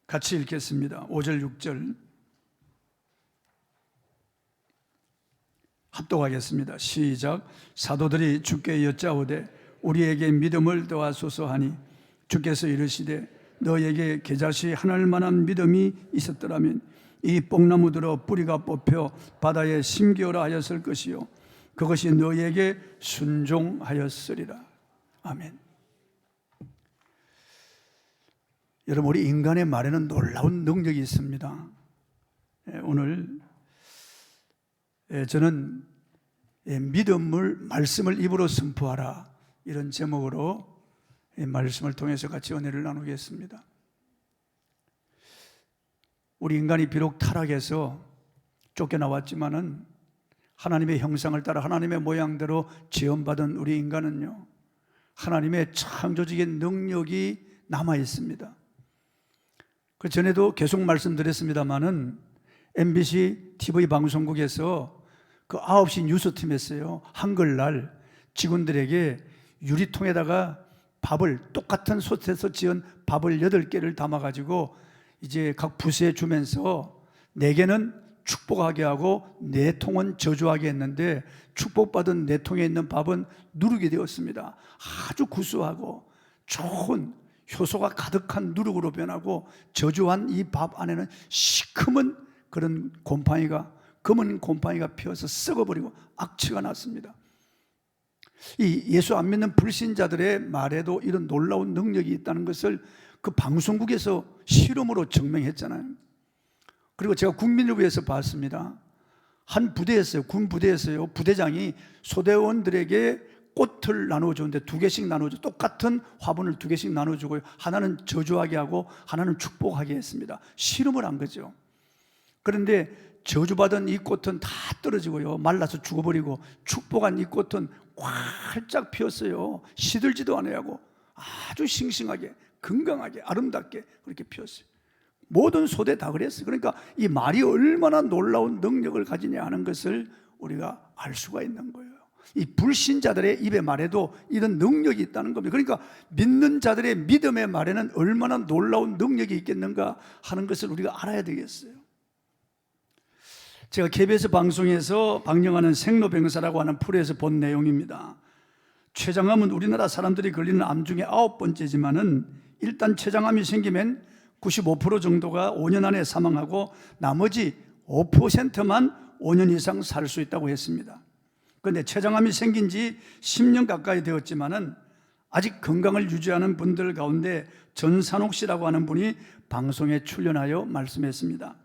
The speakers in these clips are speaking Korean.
같이 읽겠습니다. 5절 6절 합독하겠습니다. 시작. 사도들이 주께 여짜오되 우리에게 믿음을 더하소서 하니 주께서 이르시되 너에게 겨자씨 하늘 만한 믿음이 있었더라면 이 뽕나무들어 뿌리가 뽑혀 바다에 심기어라 하였을 것이요 그것이 너에게 순종하였으리라. 아멘. 여러분, 우리 인간의 말에는 놀라운 능력이 있습니다. 오늘 저는 말씀을 입으로 선포하라, 이런 제목으로 말씀을 통해서 같이 은혜를 나누겠습니다. 우리 인간이 비록 타락해서 쫓겨나왔지만은 하나님의 형상을 따라 하나님의 모양대로 지음받은 우리 인간은요, 하나님의 창조적인 능력이 남아 있습니다. 그 전에도 계속 말씀드렸습니다마는 MBC TV 방송국에서 그 9시 뉴스팀에서요, 한글날 직원들에게 유리통에다가 밥을, 똑같은 솥에서 지은 밥을 8개를 담아가지고 이제 각 부서에 주면서 4개는 축복하게 하고 4통은 저주하게 했는데, 축복받은 4통에 있는 밥은 누룩이 되었습니다. 아주 구수하고 좋은 효소가 가득한 누룩으로 변하고, 저주한 이 밥 안에는 시커먼 그런 검은 곰팡이가 피어서 썩어버리고 악취가 났습니다. 이 예수 안 믿는 불신자들의 말에도 이런 놀라운 능력이 있다는 것을 그 방송국에서 실험으로 증명했잖아요. 그리고 제가 국민을 위해서 봤습니다. 한 부대에서요, 군 부대에서요, 부대장이 소대원들에게 꽃을 나눠주는데 2개씩 나눠줘, 똑같은 화분을 2개씩 나눠주고요, 하나는 저주하게 하고 하나는 축복하게 했습니다. 실험을 한 거죠. 그런데 저주받은 이 꽃은 다 떨어지고요, 말라서 죽어버리고, 축복한 이 꽃은 활짝 피었어요. 시들지도 않아야 하고 아주 싱싱하게, 건강하게, 아름답게 그렇게 피었어요. 모든 소대 다 그랬어요. 그러니까 이 말이 얼마나 놀라운 능력을 가지냐 하는 것을 우리가 알 수가 있는 거예요. 이 불신자들의 입의 말에도 이런 능력이 있다는 겁니다. 그러니까 믿는 자들의 믿음의 말에는 얼마나 놀라운 능력이 있겠는가 하는 것을 우리가 알아야 되겠어요. 제가 KBS 방송에서 방영하는 생로병사라고 하는 프로에서 본 내용입니다. 췌장암은 우리나라 사람들이 걸리는 암 중에 9번째지만은 일단 췌장암이 생기면 95% 정도가 5년 안에 사망하고 나머지 5%만 5년 이상 살 수 있다고 했습니다. 그런데 췌장암이 생긴 지 10년 가까이 되었지만은 아직 건강을 유지하는 분들 가운데 전산옥 씨라고 하는 분이 방송에 출연하여 말씀했습니다.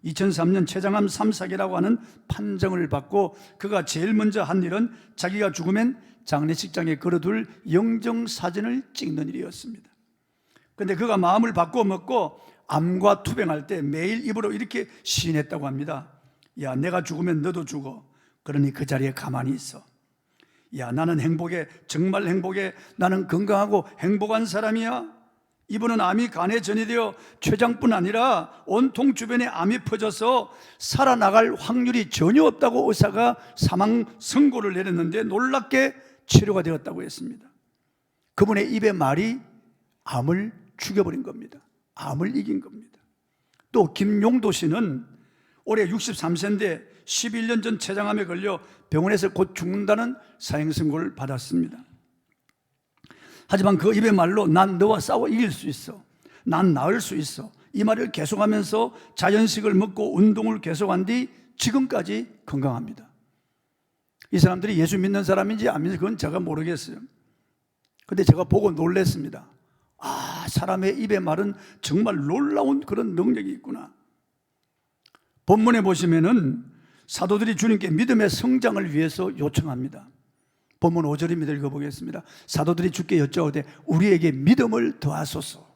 2003년 췌장암 3, 4기라고 하는 판정을 받고 그가 제일 먼저 한 일은 자기가 죽으면 장례식장에 걸어둘 영정사진을 찍는 일이었습니다. 그런데 그가 마음을 바꿔 먹고 암과 투병할 때 매일 입으로 이렇게 시인했다고 합니다. 야, 내가 죽으면 너도 죽어. 그러니 그 자리에 가만히 있어. 야, 나는 행복해. 정말 행복해. 나는 건강하고 행복한 사람이야. 이분은 암이 간에 전이되어 췌장뿐 아니라 온통 주변에 암이 퍼져서 살아나갈 확률이 전혀 없다고 의사가 사망 선고를 내렸는데 놀랍게 치료가 되었다고 했습니다. 그분의 입의 말이 암을 죽여버린 겁니다. 암을 이긴 겁니다. 또 김용도 씨는 올해 63세인데 11년 전 췌장암에 걸려 병원에서 곧 죽는다는 사형선고를 받았습니다. 하지만 그 입의 말로 난 너와 싸워 이길 수 있어, 난 나을 수 있어, 이 말을 계속하면서 자연식을 먹고 운동을 계속한 뒤 지금까지 건강합니다. 이 사람들이 예수 믿는 사람인지 안 믿는지 그건 제가 모르겠어요. 그런데 제가 보고 놀랐습니다. 아, 사람의 입의 말은 정말 놀라운 그런 능력이 있구나. 본문에 보시면은 사도들이 주님께 믿음의 성장을 위해서 요청합니다. 본문 5절입니다. 읽어보겠습니다. 사도들이 주께 여짜오되 우리에게 믿음을 더하소서.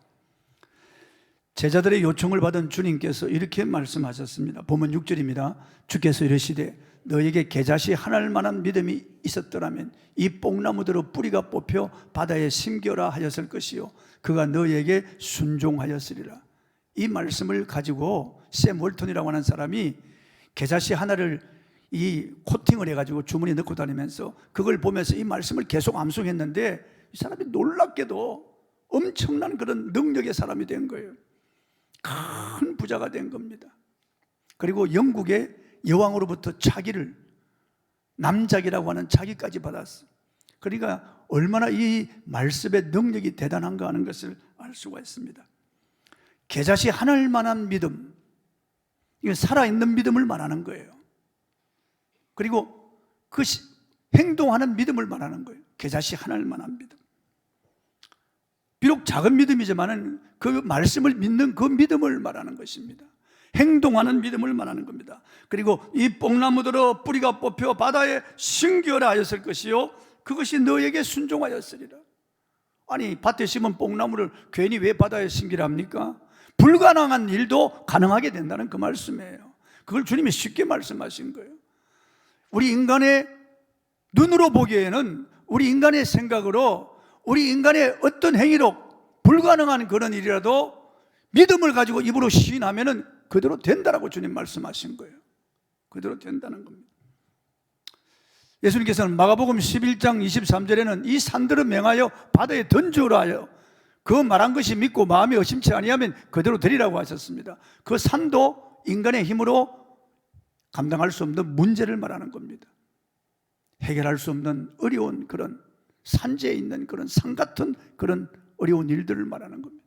제자들의 요청을 받은 주님께서 이렇게 말씀하셨습니다. 본문 6절입니다. 주께서 이르시되 너에게 겨자씨 하늘 만한 믿음이 있었더라면 이 뽕나무대로 뿌리가 뽑혀 바다에 심겨라 하였을 것이요 그가 너에게 순종하였으리라. 이 말씀을 가지고 샘 월턴이라고 하는 사람이 겨자씨 하나를 이 코팅을 해가지고 주머니에 넣고 다니면서 그걸 보면서 이 말씀을 계속 암송했는데 이 사람이 놀랍게도 엄청난 그런 능력의 사람이 된 거예요. 큰 부자가 된 겁니다. 그리고 영국의 여왕으로부터 자기를 남작이라고 하는 자기까지 받았어요. 그러니까 얼마나 이 말씀의 능력이 대단한가 하는 것을 알 수가 있습니다. 겨자씨 하늘만한 믿음, 이건 살아있는 믿음을 말하는 거예요. 그리고 그 행동하는 믿음을 말하는 거예요. 겨자씨 하늘만한 믿음. 비록 작은 믿음이지만 그 말씀을 믿는 그 믿음을 말하는 것입니다. 행동하는 믿음을 말하는 겁니다. 그리고 이 뽕나무들어 뿌리가 뽑혀 바다에 심기어라 하였을 것이요 그것이 너에게 순종하였으리라. 아니, 밭에 심은 뽕나무를 괜히 왜 바다에 심기라 합니까? 불가능한 일도 가능하게 된다는 그 말씀이에요. 그걸 주님이 쉽게 말씀하신 거예요. 우리 인간의 눈으로 보기에는, 우리 인간의 생각으로, 우리 인간의 어떤 행위로 불가능한 그런 일이라도 믿음을 가지고 입으로 시인하면은 그대로 된다라고 주님 말씀하신 거예요. 그대로 된다는 겁니다. 예수님께서는 마가복음 11장 23절에는 이 산들을 맹하여 바다에 던지오라 하여 그 말한 것이 믿고 마음이 의심치 아니하면 그대로 되리라고 하셨습니다. 그 산도 인간의 힘으로 감당할 수 없는 문제를 말하는 겁니다. 해결할 수 없는 어려운 그런 산재에 있는 그런 산 같은 그런 어려운 일들을 말하는 겁니다.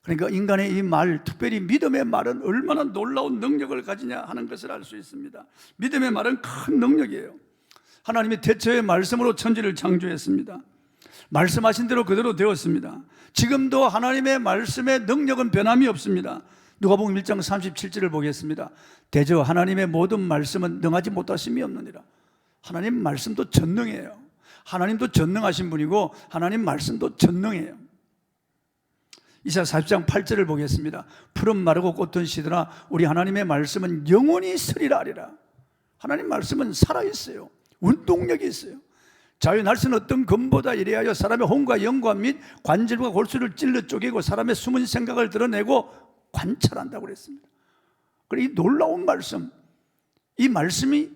그러니까 인간의 이 말, 특별히 믿음의 말은 얼마나 놀라운 능력을 가지냐 하는 것을 알 수 있습니다. 믿음의 말은 큰 능력이에요. 하나님이 태초의 말씀으로 천지를 창조했습니다. 말씀하신 대로 그대로 되었습니다. 지금도 하나님의 말씀의 능력은 변함이 없습니다. 누가복음 1장 37절을 보겠습니다. 대저 하나님의 모든 말씀은 능하지 못하심이 없느니라. 하나님 말씀도 전능해요. 하나님도 전능하신 분이고 하나님 말씀도 전능해요. 이사야 40장 8절을 보겠습니다. 푸른 마르고 꽃은 시드나 우리 하나님의 말씀은 영원히 서리라 하리라. 하나님 말씀은 살아있어요. 운동력이 있어요. 자유의 날씨는 어떤 검보다 이래하여 사람의 혼과 영과 및 관절과 골수를 찔러 쪼개고 사람의 숨은 생각을 드러내고 관찰한다고 그랬습니다. 그리고 이 놀라운 말씀, 이 말씀이,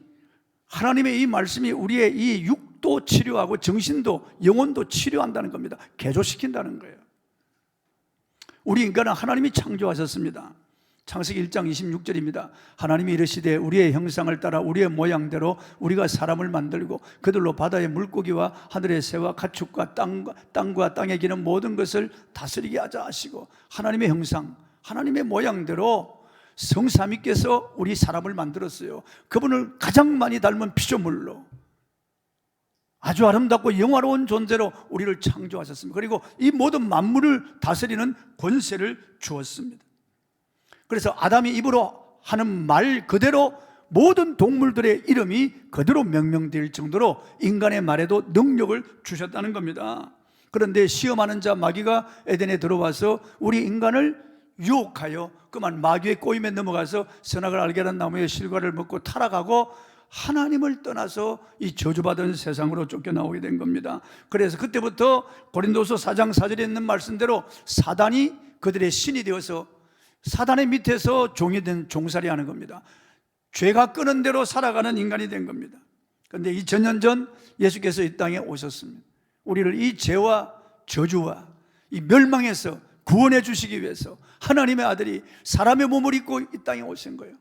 하나님의 이 말씀이 우리의 이 육도 치료하고 정신도 영혼도 치료한다는 겁니다. 개조시킨다는 거예요. 우리 인간은 하나님이 창조하셨습니다. 창세기 1장 26절입니다. 하나님이 이르시되 우리의 형상을 따라 우리의 모양대로 우리가 사람을 만들고 그들로 바다의 물고기와 하늘의 새와 가축과 땅과 땅에 기는 모든 것을 다스리게 하자 하시고, 하나님의 형상, 하나님의 모양대로 성삼위께서 우리 사람을 만들었어요. 그분을 가장 많이 닮은 피조물로 아주 아름답고 영화로운 존재로 우리를 창조하셨습니다. 그리고 이 모든 만물을 다스리는 권세를 주었습니다. 그래서 아담이 입으로 하는 말 그대로 모든 동물들의 이름이 그대로 명명될 정도로 인간의 말에도 능력을 주셨다는 겁니다. 그런데 시험하는 자 마귀가 에덴에 들어와서 우리 인간을 유혹하여 그만 마귀의 꼬임에 넘어가서 선악을 알게 하는 나무의 실과를 먹고 타락하고 하나님을 떠나서 이 저주받은 세상으로 쫓겨나오게 된 겁니다. 그래서 그때부터 고린도서 4장 4절에 있는 말씀대로 사단이 그들의 신이 되어서 사단의 밑에서 종이 된 종살이 하는 겁니다. 죄가 끄는 대로 살아가는 인간이 된 겁니다. 그런데 2000년 전 예수께서 이 땅에 오셨습니다. 우리를 이 죄와 저주와 이 멸망에서 구원해 주시기 위해서 하나님의 아들이 사람의 몸을 입고 이 땅에 오신 거예요.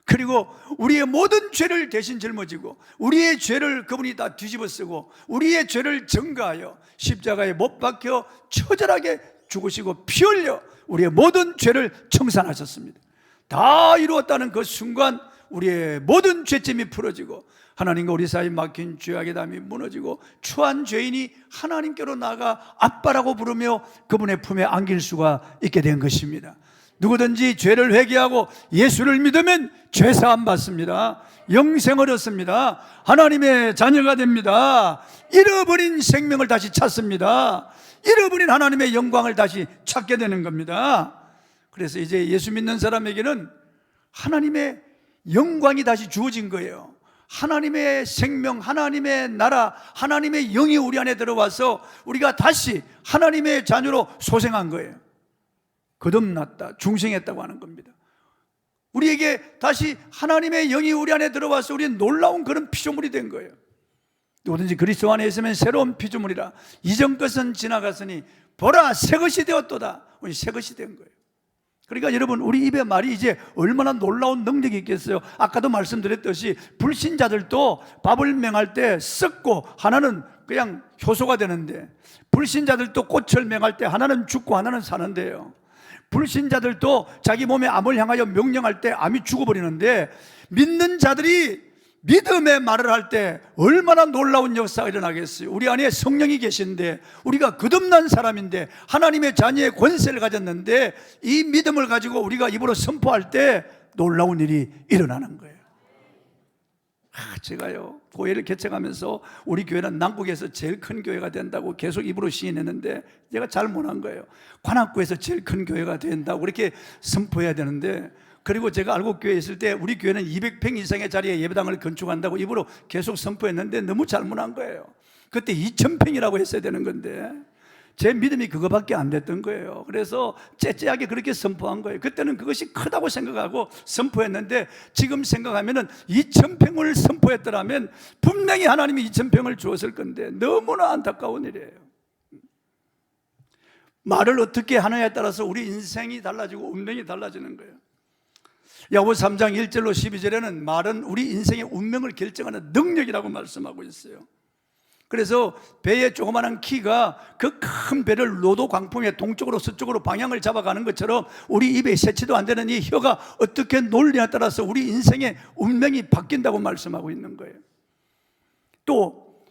그리고 우리의 모든 죄를 대신 짊어지고 우리의 죄를 그분이 다 뒤집어 쓰고 우리의 죄를 증거하여 십자가에 못 박혀 처절하게 죽으시고 피 흘려 우리의 모든 죄를 청산하셨습니다. 다 이루었다는 그 순간 우리의 모든 죄점이 풀어지고 하나님과 우리 사이 막힌 죄악의 담이 무너지고 추한 죄인이 하나님께로 나아가 아빠라고 부르며 그분의 품에 안길 수가 있게 된 것입니다. 누구든지 죄를 회개하고 예수를 믿으면 죄사함 받습니다. 영생을 얻습니다. 하나님의 자녀가 됩니다. 잃어버린 생명을 다시 찾습니다. 잃어버린 하나님의 영광을 다시 찾게 되는 겁니다. 그래서 이제 예수 믿는 사람에게는 하나님의 영광이 다시 주어진 거예요. 하나님의 생명, 하나님의 나라, 하나님의 영이 우리 안에 들어와서 우리가 다시 하나님의 자녀로 소생한 거예요. 거듭났다, 중생했다고 하는 겁니다. 우리에게 다시 하나님의 영이 우리 안에 들어와서 우리는 놀라운 그런 피조물이 된 거예요. 누구든지 그리스도 안에 있으면 새로운 피조물이라. 이전 것은 지나갔으니 보라 새것이 되었도다. 우리 새것이 된 거예요. 그러니까 여러분, 우리 입의 말이 이제 얼마나 놀라운 능력이 있겠어요. 아까도 말씀드렸듯이 불신자들도 밥을 맹할 때 썩고 하나는 그냥 효소가 되는데, 불신자들도 꽃을 맹할 때 하나는 죽고 하나는 사는데요. 불신자들도 자기 몸에 암을 향하여 명령할 때 암이 죽어버리는데, 믿는 자들이 믿음의 말을 할 때 얼마나 놀라운 역사가 일어나겠어요. 우리 안에 성령이 계신데, 우리가 거듭난 사람인데, 하나님의 자녀의 권세를 가졌는데, 이 믿음을 가지고 우리가 입으로 선포할 때 놀라운 일이 일어나는 거예요. 제가요, 교회를 개척하면서 우리 교회는 남국에서 제일 큰 교회가 된다고 계속 입으로 시인했는데, 제가 잘 못한 거예요. 관악구에서 제일 큰 교회가 된다고 그렇게 선포해야 되는데, 그리고 제가 알곡교회에 있을 때 우리 교회는 200평 이상의 자리에 예배당을 건축한다고 입으로 계속 선포했는데 너무 잘못한 거예요. 그때 2000평이라고 했어야 되는 건데 제 믿음이 그거밖에 안 됐던 거예요. 그래서 째째하게 그렇게 선포한 거예요. 그때는 그것이 크다고 생각하고 선포했는데, 지금 생각하면 2000평을 선포했더라면 분명히 하나님이 2000평을 주었을 건데 너무나 안타까운 일이에요. 말을 어떻게 하느냐에 따라서 우리 인생이 달라지고 운명이 달라지는 거예요. 야고보서 3장 1절로 12절에는 말은 우리 인생의 운명을 결정하는 능력이라고 말씀하고 있어요. 그래서 배의 조그마한 키가 그 큰 배를 노도 광풍의 동쪽으로 서쪽으로 방향을 잡아가는 것처럼 우리 입에 세치도 안 되는 이 혀가 어떻게 논리에 따라서 우리 인생의 운명이 바뀐다고 말씀하고 있는 거예요. 또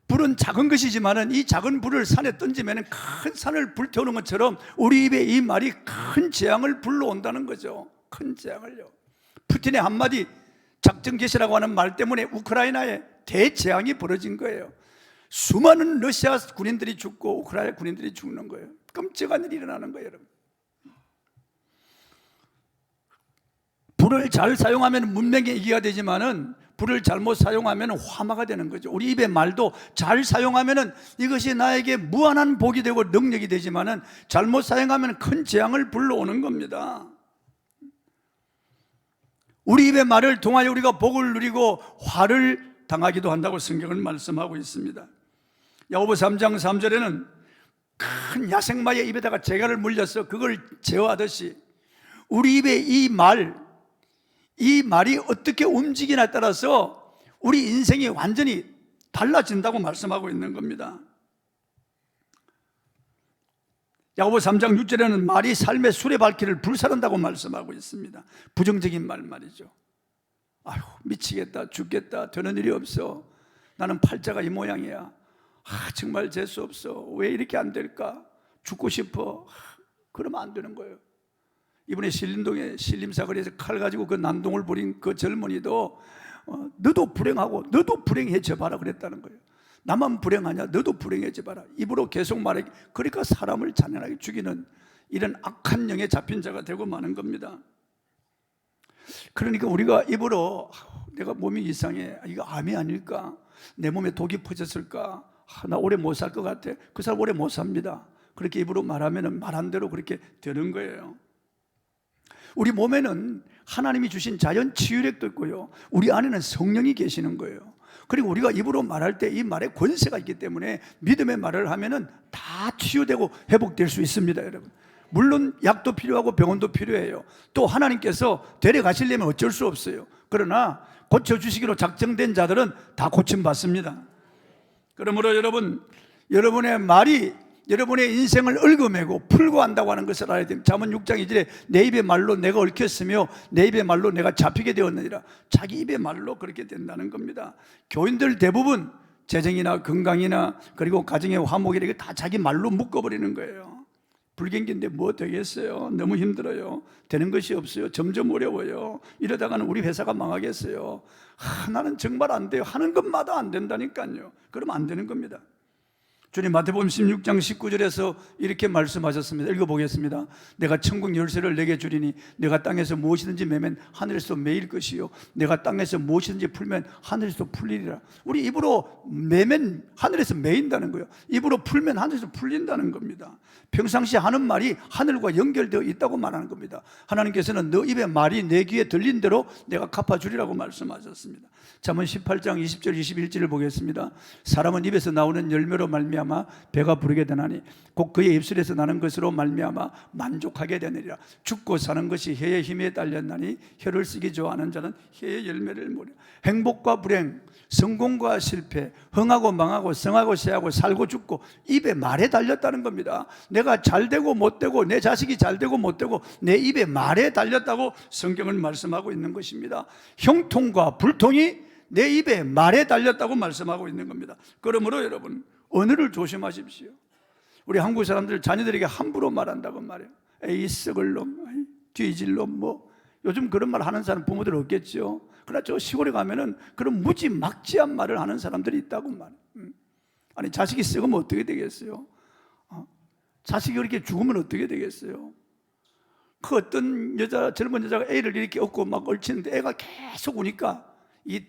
불은 작은 것이지만 이 작은 불을 산에 던지면 큰 산을 불태우는 것처럼 우리 입에 이 말이 큰 재앙을 불러온다는 거죠. 큰 재앙을요. 푸틴의 한마디 작전 개시라고 하는 말 때문에 우크라이나에 대재앙이 벌어진 거예요. 수많은 러시아 군인들이 죽고 우크라이나 군인들이 죽는 거예요. 끔찍한 일이 일어나는 거예요, 여러분. 불을 잘 사용하면 문명의 이기가 되지만은 불을 잘못 사용하면 화마가 되는 거죠. 우리 입의 말도 잘 사용하면 이것이 나에게 무한한 복이 되고 능력이 되지만은 잘못 사용하면 큰 재앙을 불러오는 겁니다. 우리 입의 말을 통하여 우리가 복을 누리고 화를 당하기도 한다고 성경은 말씀하고 있습니다. 야고보서 3장 3절에는 큰 야생마의 입에다가 재갈을 물려서 그걸 제어하듯이 우리 입의 이 말이 어떻게 움직이냐에 따라서 우리 인생이 완전히 달라진다고 말씀하고 있는 겁니다. 야고보서 3장 6절에는 말이 삶의 수레바퀴를 불사른다고 말씀하고 있습니다. 부정적인 말이죠. 아휴, 미치겠다, 죽겠다, 되는 일이 없어, 나는 팔자가 이 모양이야, 정말 재수 없어, 왜 이렇게 안 될까, 죽고 싶어. 그러면 안 되는 거예요. 이번에 신림동에 신림사거리에서 칼 가지고 그 난동을 부린 그 젊은이도 너도 불행하고 너도 불행해져 봐라 그랬다는 거예요. 나만 불행하냐, 너도 불행해져 봐라. 입으로 계속 말해. 그러니까 사람을 잔인하게 죽이는 이런 악한 영에 잡힌 자가 되고 마는 겁니다. 그러니까 우리가 입으로 내가 몸이 이상해, 이거 암이 아닐까, 내 몸에 독이 퍼졌을까, 나 오래 못 살 것 같아. 그 사람 오래 못 삽니다. 그렇게 입으로 말하면 말한 대로 그렇게 되는 거예요. 우리 몸에는 하나님이 주신 자연 치유력도 있고요, 우리 안에는 성령이 계시는 거예요. 그리고 우리가 입으로 말할 때 이 말에 권세가 있기 때문에 믿음의 말을 하면은 다 치유되고 회복될 수 있습니다, 여러분. 물론 약도 필요하고 병원도 필요해요. 또 하나님께서 데려가시려면 어쩔 수 없어요. 그러나 고쳐주시기로 작정된 자들은 다 고침받습니다. 그러므로 여러분의 말이 여러분의 인생을 얽어매고 풀고 한다고 하는 것을 알아야 됩니다. 잠언 6장 2절에 내 입의 말로 내가 얽혔으며 내 입의 말로 내가 잡히게 되었느니라. 자기 입의 말로 그렇게 된다는 겁니다. 교인들 대부분 재정이나 건강이나 그리고 가정의 화목이나 다 자기 말로 묶어버리는 거예요. 불경기인데 뭐 되겠어요? 너무 힘들어요. 되는 것이 없어요. 점점 어려워요. 이러다가는 우리 회사가 망하겠어요. 나는 정말 안 돼요. 하는 것마다 안 된다니까요. 그러면 안 되는 겁니다. 주님 마태복음 16장 19절에서 이렇게 말씀하셨습니다. 읽어보겠습니다. 내가 천국 열쇠를 내게 주리니 내가 땅에서 무엇이든지 매면 하늘에서 매일 것이요 내가 땅에서 무엇이든지 풀면 하늘에서 풀리리라. 우리 입으로 매면 하늘에서 매인다는 거예요. 입으로 풀면 하늘에서 풀린다는 겁니다. 평상시 하는 말이 하늘과 연결되어 있다고 말하는 겁니다. 하나님께서는 너 입의 말이 내 귀에 들린 대로 내가 갚아주리라고 말씀하셨습니다. 잠언 18장 20절 21절을 보겠습니다. 사람은 입에서 나오는 열매로 말미암아 말미암아 배가 부르게 되나니 곧 그의 입술에서 나는 것으로 말미암아 만족하게 되느니라. 죽고 사는 것이 혀의 힘에 딸렸나니 혀를 쓰기 좋아하는 자는 혀의 열매를 모으리라. 행복과 불행, 성공과 실패, 흥하고 망하고 성하고 쇠하고 살고 죽고 입에 말에 달렸다는 겁니다. 내가 잘되고 못되고 내 자식이 잘되고 못되고 내 입에 말에 달렸다고 성경은 말씀하고 있는 것입니다. 형통과 불통이 내 입에 말에 달렸다고 말씀하고 있는 겁니다. 그러므로 여러분, 언어를 조심하십시오. 우리 한국 사람들 자녀들에게 함부로 말한다고 말해요. 에이 썩을 놈, 뒤질 놈, 뭐 요즘 그런 말 하는 사람 부모들 없겠죠. 그러나 저 시골에 가면은 그런 무지막지한 말을 하는 사람들이 있다고 말해요. 아니 자식이 썩으면 어떻게 되겠어요? 자식이 그렇게 죽으면 어떻게 되겠어요? 그 어떤 젊은 여자가 애를 이렇게 업고 막 얽히는데 애가 계속 우니까 이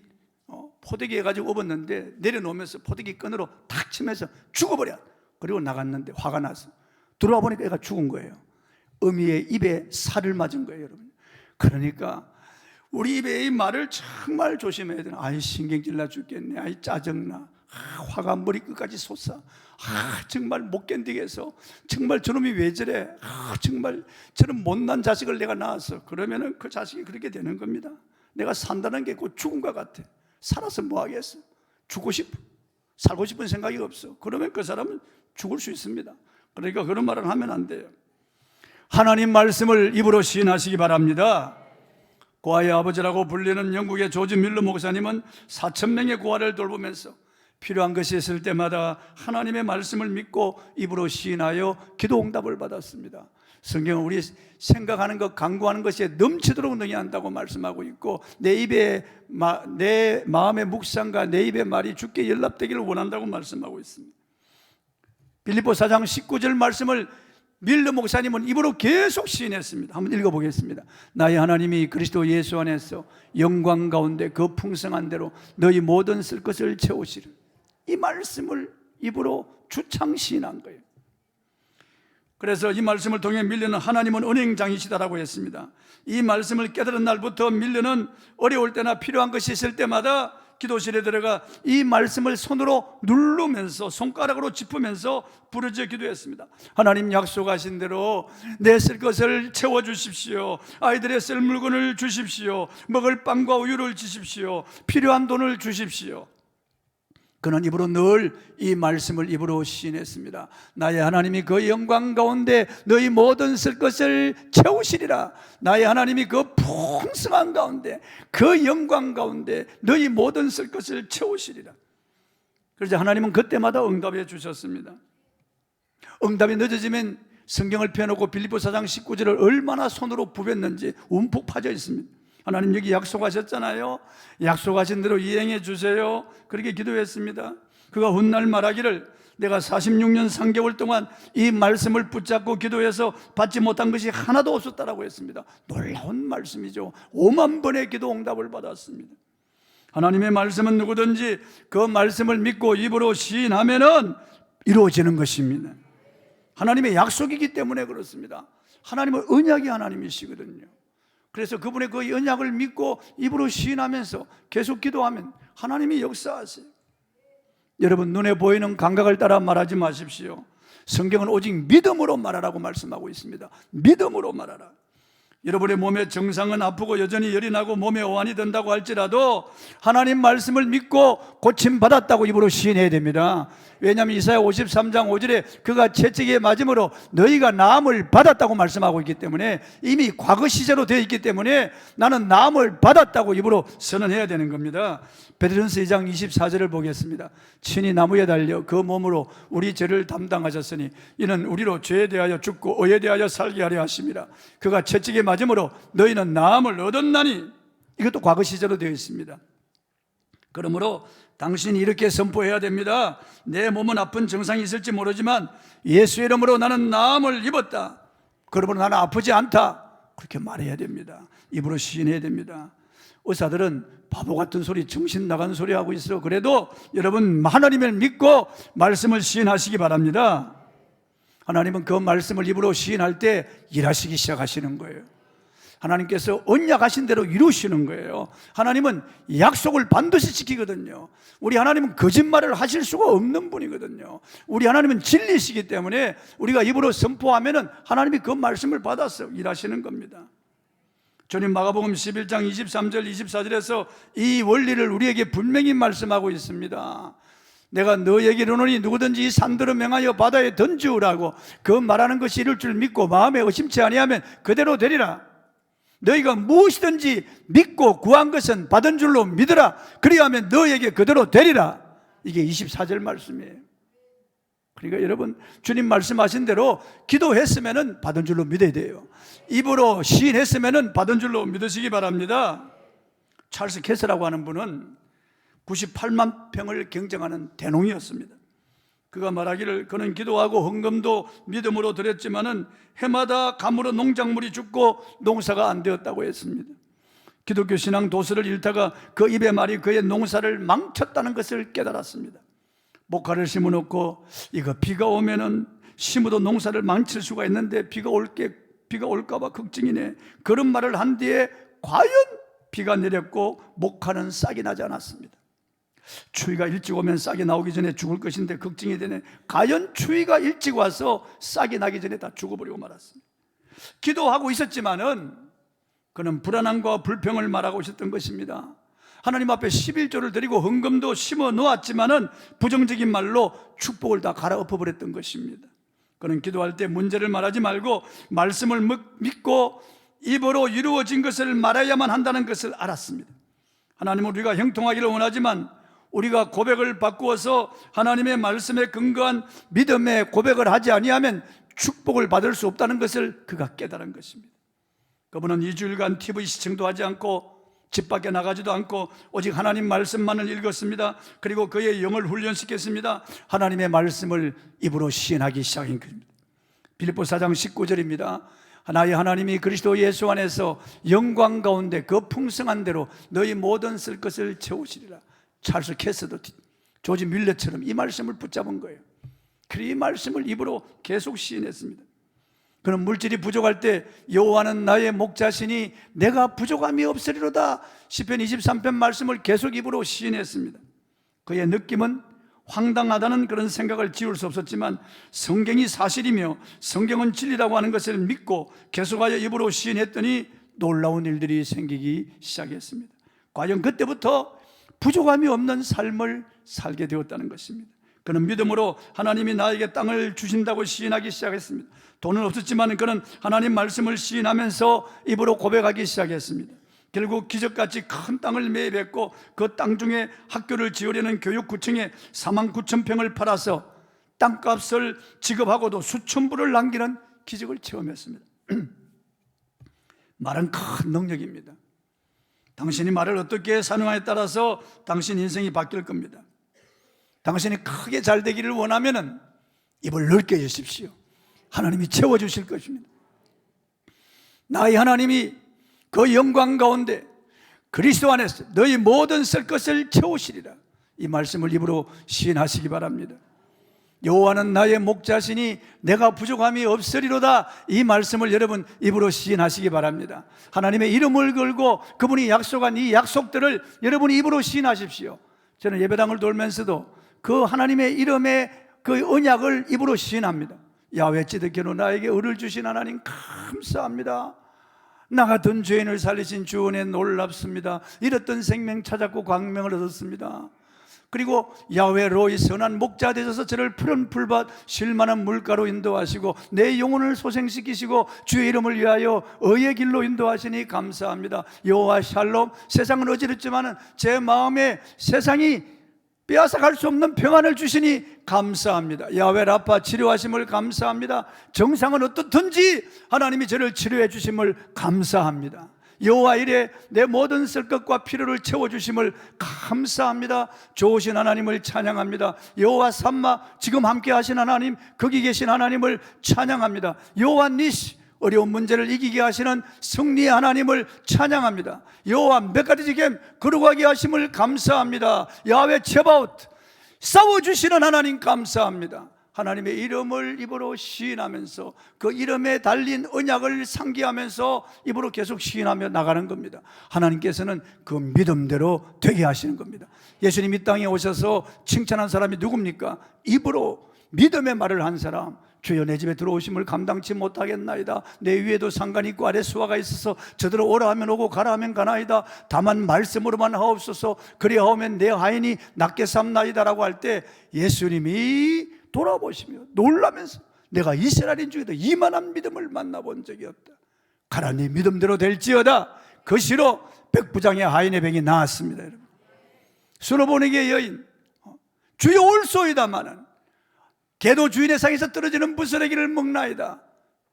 포대기 해가지고 업었는데 내려놓으면서 포대기 끈으로 탁 치면서 죽어버려. 그리고 나갔는데 화가 나서 들어와 보니까 애가 죽은 거예요. 어미의 입에 살을 맞은 거예요, 여러분. 그러니까 우리 입에 이 말을 정말 조심해야 되나. 아이 신경질 나 죽겠네. 아이 짜증나. 화가 머리 끝까지 솟아. 정말 못 견디겠어. 정말 저놈이 왜 저래. 정말 저런 못난 자식을 내가 낳았어. 그러면은 그 자식이 그렇게 되는 겁니다. 내가 산다는 게 곧 죽음과 같아. 살아서 뭐 하겠어. 죽고 싶어. 살고 싶은 생각이 없어. 그러면 그 사람은 죽을 수 있습니다. 그러니까 그런 말을 하면 안 돼요. 하나님 말씀을 입으로 시인하시기 바랍니다. 고아의 아버지라고 불리는 영국의 조지 밀러 목사님은 4,000명의 고아를 돌보면서 필요한 것이 있을 때마다 하나님의 말씀을 믿고 입으로 시인하여 기도 응답을 받았습니다. 성경은 우리 생각하는 것, 간구하는 것에 넘치도록 능히 한다고 말씀하고 있고, 내 마음의 묵상과 내 입의 말이 주께 연락되기를 원한다고 말씀하고 있습니다. 빌립보 4장 19절 말씀을 밀러 목사님은 입으로 계속 시인했습니다. 한번 읽어보겠습니다. 나의 하나님이 그리스도 예수 안에서 영광 가운데 그 풍성한 대로 너희 모든 쓸 것을 채우시리라. 이 말씀을 입으로 주창 시인한 거예요. 그래서 이 말씀을 통해 밀려는 하나님은 은행장이시다라고 했습니다. 이 말씀을 깨달은 날부터 밀려는 어려울 때나 필요한 것이 있을 때마다 기도실에 들어가 이 말씀을 손으로 누르면서 손가락으로 짚으면서 부르짖어 기도했습니다. 하나님 약속하신 대로 내 쓸 것을 채워주십시오. 아이들의 쓸 물건을 주십시오. 먹을 빵과 우유를 주십시오. 필요한 돈을 주십시오. 그는 입으로 늘 이 말씀을 입으로 시인했습니다. 나의 하나님이 그 영광 가운데 너희 모든 쓸 것을 채우시리라. 나의 하나님이 그 풍성한 가운데 그 영광 가운데 너희 모든 쓸 것을 채우시리라. 그래서 하나님은 그때마다 응답해 주셨습니다. 응답이 늦어지면 성경을 펴놓고 빌립보 4장 19절을 얼마나 손으로 부볐는지 움푹 파져 있습니다. 하나님 여기 약속하셨잖아요. 약속하신 대로 이행해 주세요. 그렇게 기도했습니다. 그가 훗날 말하기를 내가 46년 3개월 동안 이 말씀을 붙잡고 기도해서 받지 못한 것이 하나도 없었다라고 했습니다. 놀라운 말씀이죠. 5만 번의 기도 응답을 받았습니다. 하나님의 말씀은 누구든지 그 말씀을 믿고 입으로 시인하면은 이루어지는 것입니다. 하나님의 약속이기 때문에 그렇습니다. 하나님은 언약의 하나님이시거든요. 그래서 그분의 그 언약을 믿고 입으로 시인하면서 계속 기도하면 하나님이 역사하세요. 여러분, 눈에 보이는 감각을 따라 말하지 마십시오. 성경은 오직 믿음으로 말하라고 말씀하고 있습니다. 믿음으로 말하라. 여러분의 몸의 정상은 아프고 여전히 열이 나고 몸에 오한이 든다고 할지라도 하나님 말씀을 믿고 고침받았다고 입으로 시인해야 됩니다. 왜냐하면 이사야 53장 5절에 그가 채찍에 맞음으로 너희가 나음을 받았다고 말씀하고 있기 때문에 이미 과거 시제로 되어 있기 때문에 나는 나음을 받았다고 입으로 선언해야 되는 겁니다. 베드로전서 2장 24절을 보겠습니다. 친히 나무에 달려 그 몸으로 우리 죄를 담당하셨으니 이는 우리로 죄에 대하여 죽고 의에 대하여 살게 하려 하심이라. 그가 채찍에 맞음으로 너희는 나음을 얻었나니. 이것도 과거 시제로 되어 있습니다. 그러므로 당신이 이렇게 선포해야 됩니다. 내 몸은 아픈 증상이 있을지 모르지만 예수의 이름으로 나는 나음을 입었다. 그러므로 나는 아프지 않다. 그렇게 말해야 됩니다. 입으로 시인해야 됩니다. 의사들은 바보 같은 소리, 정신 나간 소리 하고 있어. 그래도 여러분 하나님을 믿고 말씀을 시인하시기 바랍니다. 하나님은 그 말씀을 입으로 시인할 때 일하시기 시작하시는 거예요. 하나님께서 언약하신 대로 이루시는 거예요. 하나님은 약속을 반드시 지키거든요. 우리 하나님은 거짓말을 하실 수가 없는 분이거든요. 우리 하나님은 진리시기 때문에 우리가 입으로 선포하면은 하나님이 그 말씀을 받아서 일하시는 겁니다. 주님 마가복음 11장 23절 24절에서 이 원리를 우리에게 분명히 말씀하고 있습니다. 내가 너에게 이르노니 누구든지 이 산들을 명하여 바다에 던지우라고 그 말하는 것이 이룰 줄 믿고 마음에 의심치 아니하면 그대로 되리라. 너희가 무엇이든지 믿고 구한 것은 받은 줄로 믿으라. 그리하면 너에게 그대로 되리라. 이게 24절 말씀이에요. 그러니까 여러분, 주님 말씀하신 대로 기도했으면 받은 줄로 믿어야 돼요. 입으로 시인했으면 받은 줄로 믿으시기 바랍니다. 찰스 캐스라고 하는 분은 98만 평을 경정하는 대농이었습니다. 그가 말하기를 그는 기도하고 헌금도 믿음으로 드렸지만은 해마다 가물어 농작물이 죽고 농사가 안 되었다고 했습니다. 기독교 신앙 도서를 읽다가 그 입의 말이 그의 농사를 망쳤다는 것을 깨달았습니다. 목화를 심어놓고 이거 비가 오면은 심어도 농사를 망칠 수가 있는데 비가 올까봐 걱정이네. 그런 말을 한 뒤에 과연 비가 내렸고 목화는 싹이 나지 않았습니다. 추위가 일찍 오면 싹이 나오기 전에 죽을 것인데 걱정이 되네. 과연 추위가 일찍 와서 싹이 나기 전에 다 죽어버리고 말았습니다. 기도하고 있었지만은 그는 불안함과 불평을 말하고 있었던 것입니다. 하나님 앞에 11조를 드리고 헌금도 심어 놓았지만은 부정적인 말로 축복을 다 갈아엎어버렸던 것입니다. 그는 기도할 때 문제를 말하지 말고 말씀을 믿고 입으로 이루어진 것을 말해야만 한다는 것을 알았습니다. 하나님은 우리가 형통하기를 원하지만 우리가 고백을 바꾸어서 하나님의 말씀에 근거한 믿음의 고백을 하지 아니하면 축복을 받을 수 없다는 것을 그가 깨달은 것입니다. 그분은 2주일간 TV 시청도 하지 않고 집 밖에 나가지도 않고 오직 하나님 말씀만을 읽었습니다. 그리고 그의 영을 훈련시켰습니다. 하나님의 말씀을 입으로 시인하기 시작한 것입니다. 빌립보 4장 19절입니다. 나의 하나님이 그리스도 예수 안에서 영광 가운데 그 풍성한 대로 너희 모든 쓸 것을 채우시리라. 찰스 캐스도 조지 밀러처럼 이 말씀을 붙잡은 거예요. 그리고 이 말씀을 입으로 계속 시인했습니다. 그는 물질이 부족할 때 여호와는 나의 목자시니 내가 부족함이 없으리로다. 시편 23편 말씀을 계속 입으로 시인했습니다. 그의 느낌은 황당하다는 그런 생각을 지울 수 없었지만 성경이 사실이며 성경은 진리라고 하는 것을 믿고 계속하여 입으로 시인했더니 놀라운 일들이 생기기 시작했습니다. 과연 그때부터 부족함이 없는 삶을 살게 되었다는 것입니다. 그는 믿음으로 하나님이 나에게 땅을 주신다고 시인하기 시작했습니다. 돈은 없었지만 그는 하나님 말씀을 시인하면서 입으로 고백하기 시작했습니다. 결국 기적같이 큰 땅을 매입했고 그 땅 중에 학교를 지으려는 교육구청에 49,000평을 팔아서 땅값을 지급하고도 수천 불을 남기는 기적을 체험했습니다. 말은 큰 능력입니다. 당신이 말을 어떻게 사용하에 따라서 당신 인생이 바뀔 겁니다. 당신이 크게 잘 되기를 원하면 입을 넓게 해주십시오. 하나님이 채워주실 것입니다. 나의 하나님이 그 영광 가운데 그리스도 안에서 너희 모든 쓸 것을 채우시리라. 이 말씀을 입으로 시인하시기 바랍니다. 여호와는 나의 목자시니 내가 부족함이 없으리로다. 이 말씀을 여러분 입으로 시인하시기 바랍니다. 하나님의 이름을 걸고 그분이 약속한 이 약속들을 여러분이 입으로 시인하십시오. 저는 예배당을 돌면서도 그 하나님의 이름의 그 언약을 입으로 시인합니다. 야훼 찌드케로 나에게 의를 주신 하나님 감사합니다. 나 같은 죄인을 살리신 주 은혜 놀랍습니다. 잃었던 생명 찾았고 광명을 얻었습니다. 그리고 야훼 로이 선한 목자 되셔서 저를 푸른 풀밭 쉴만한 물가로 인도하시고 내 영혼을 소생시키시고 주의 이름을 위하여 의의 길로 인도하시니 감사합니다. 여호와 샬롬, 세상은 어지럽지만 제 마음에 세상이 빼앗아갈 수 없는 평안을 주시니 감사합니다. 야훼 라파 치료하심을 감사합니다. 정상은 어떻든지 하나님이 저를 치료해 주심을 감사합니다. 여호와 이레 내 모든 쓸 것과 필요를 채워주심을 감사합니다. 좋으신 하나님을 찬양합니다. 여호와 삼마 지금 함께 하신 하나님, 거기 계신 하나님을 찬양합니다. 여호와 니시 어려운 문제를 이기게 하시는 승리의 하나님을 찬양합니다. 여호와 메가디지겜 거룩하게 하심을 감사합니다. 야훼 체바웃 싸워주시는 하나님 감사합니다. 하나님의 이름을 입으로 시인하면서 그 이름에 달린 언약을 상기하면서 입으로 계속 시인하며 나가는 겁니다. 하나님께서는 그 믿음대로 되게 하시는 겁니다. 예수님 이 땅에 오셔서 칭찬한 사람이 누굽니까? 입으로 믿음의 말을 한 사람. 주여 내 집에 들어오심을 감당치 못하겠나이다. 내 위에도 상관이 있고 아래 수하가 있어서 저들어 오라 하면 오고 가라 하면 가나이다. 다만 말씀으로만 하옵소서. 그리하오면 내 하인이 낫게 삼나이다라고 할 때 예수님이 돌아보시며 놀라면서 내가 이스라엘 중에도 이만한 믿음을 만나본 적이 없다. 가라 네 믿음대로 될지어다. 그 시로 백부장의 하인의 병이 나았습니다. 여러분, 수로보니게 여인 주여 올소이다마는 개도 주인의 상에서 떨어지는 부스러기를 먹나이다.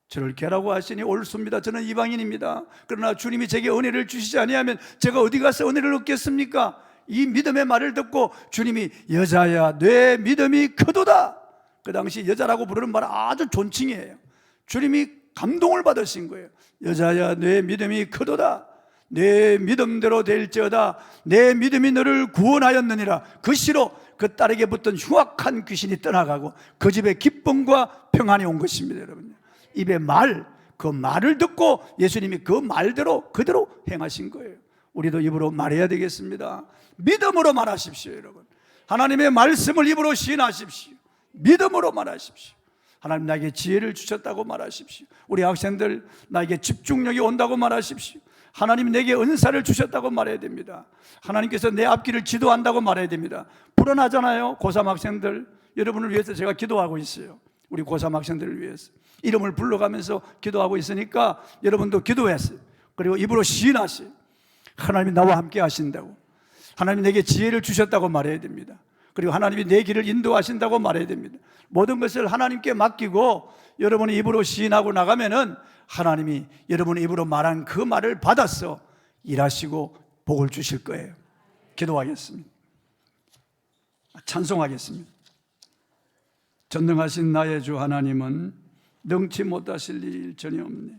저를 개라고 하시니 옳습니다. 저는 이방인입니다. 그러나 주님이 제게 은혜를 주시지 아니하면 제가 어디 가서 은혜를 얻겠습니까? 이 믿음의 말을 듣고 주님이 여자야 내 믿음이 크도다. 그 당시 여자라고 부르는 말은 아주 존칭이에요. 주님이 감동을 받으신 거예요. 여자야 내 믿음이 크도다. 내 믿음대로 될지어다. 내 믿음이 너를 구원하였느니라. 그 시로 그 딸에게 붙던 흉악한 귀신이 떠나가고 그 집에 기쁨과 평안이 온 것입니다. 여러분, 입의 말, 그 말을 듣고 예수님이 그 말대로 그대로 행하신 거예요. 우리도 입으로 말해야 되겠습니다. 믿음으로 말하십시오. 여러분, 하나님의 말씀을 입으로 시인하십시오. 믿음으로 말하십시오. 하나님 나에게 지혜를 주셨다고 말하십시오. 우리 학생들 나에게 집중력이 온다고 말하십시오. 하나님 내게 은사를 주셨다고 말해야 됩니다. 하나님께서 내 앞길을 지도한다고 말해야 됩니다. 불안하잖아요. 고3 학생들 여러분을 위해서 제가 기도하고 있어요. 우리 고3 학생들을 위해서 이름을 불러가면서 기도하고 있으니까 여러분도 기도했어요. 그리고 입으로 시인하세요. 하나님이 나와 함께 하신다고, 하나님이 내게 지혜를 주셨다고 말해야 됩니다. 그리고 하나님이 내 길을 인도하신다고 말해야 됩니다. 모든 것을 하나님께 맡기고 여러분이 입으로 시인하고 나가면은 하나님이 여러분의 입으로 말한 그 말을 받아서 일하시고 복을 주실 거예요. 기도하겠습니다. 찬송하겠습니다. 전능하신 나의 주 하나님은 능치 못하실 일 전혀 없네.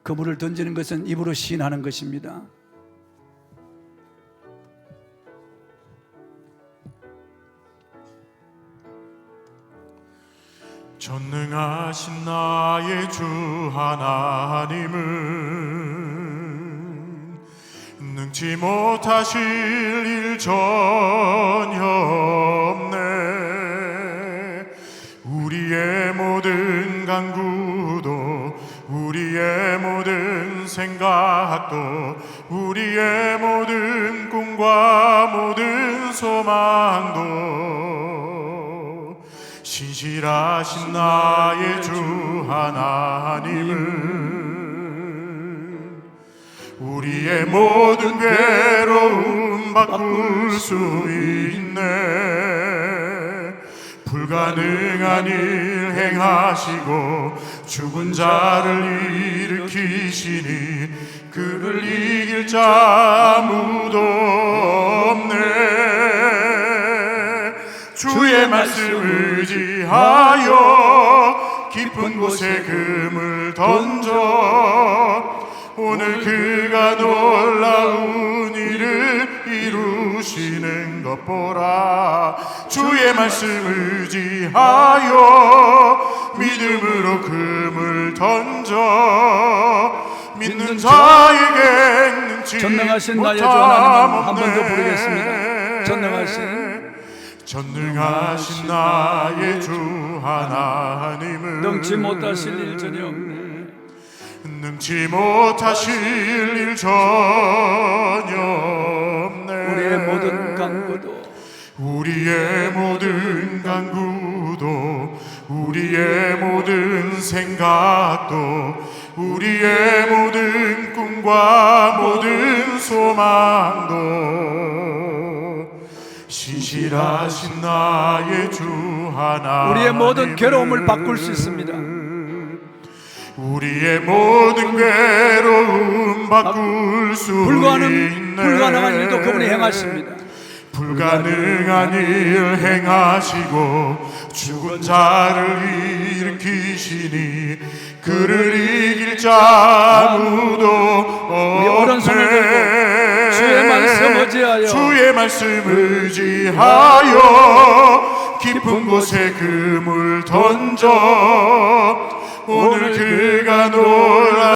그물을 던지는 것은 입으로 시인하는 것입니다. 전능하신 나의 주 하나님은 능치 못하실 일 전혀 없네. 우리의 모든 간구도 우리의 모든 생각도 우리의 모든 꿈과 모든 소망도 신실하신 나의 주 하나님은 우리의 모든 괴로움 바꿀 수 있네. 불가능한 일 행하시고 죽은 자를 일으키시니 그를 이길 자 아무도 없네. 주의 말씀 의지하여 깊은 곳에 금을 던져 오늘 그가 놀라운 일을 이루시는 것 보라. 주의 말씀 의지하여 믿음으로 금을 던져 믿는 자에게 능치 전능하신 나의 주 하나님은 한 번 더 부르겠습니다. 전능하신 나의 주 하나님은 능치 못하실 일 전혀 없네. 능치 못하실 일 전혀 없네. 우리의 모든 간구도 우리의 모든 간구도 우리의 모든 생각도 우리의 모든 꿈과 모든 소망도 신실하신 나의 주 하나님 우리의 모든 괴로움을 바꿀 수 있습니다. 우리의 모든 괴로움 바꿀 수 있네. 불가능한 일도 그분이 행하십니다. 불가능한 일 행하시고 죽은 자를 일으키시니 그를 이길 자 아무도 없네. 우리 오른손을 들고 주의 말씀 의지하여 주의 말씀 의지하여 깊은 곳에 금을 던져 오늘 그가 놀라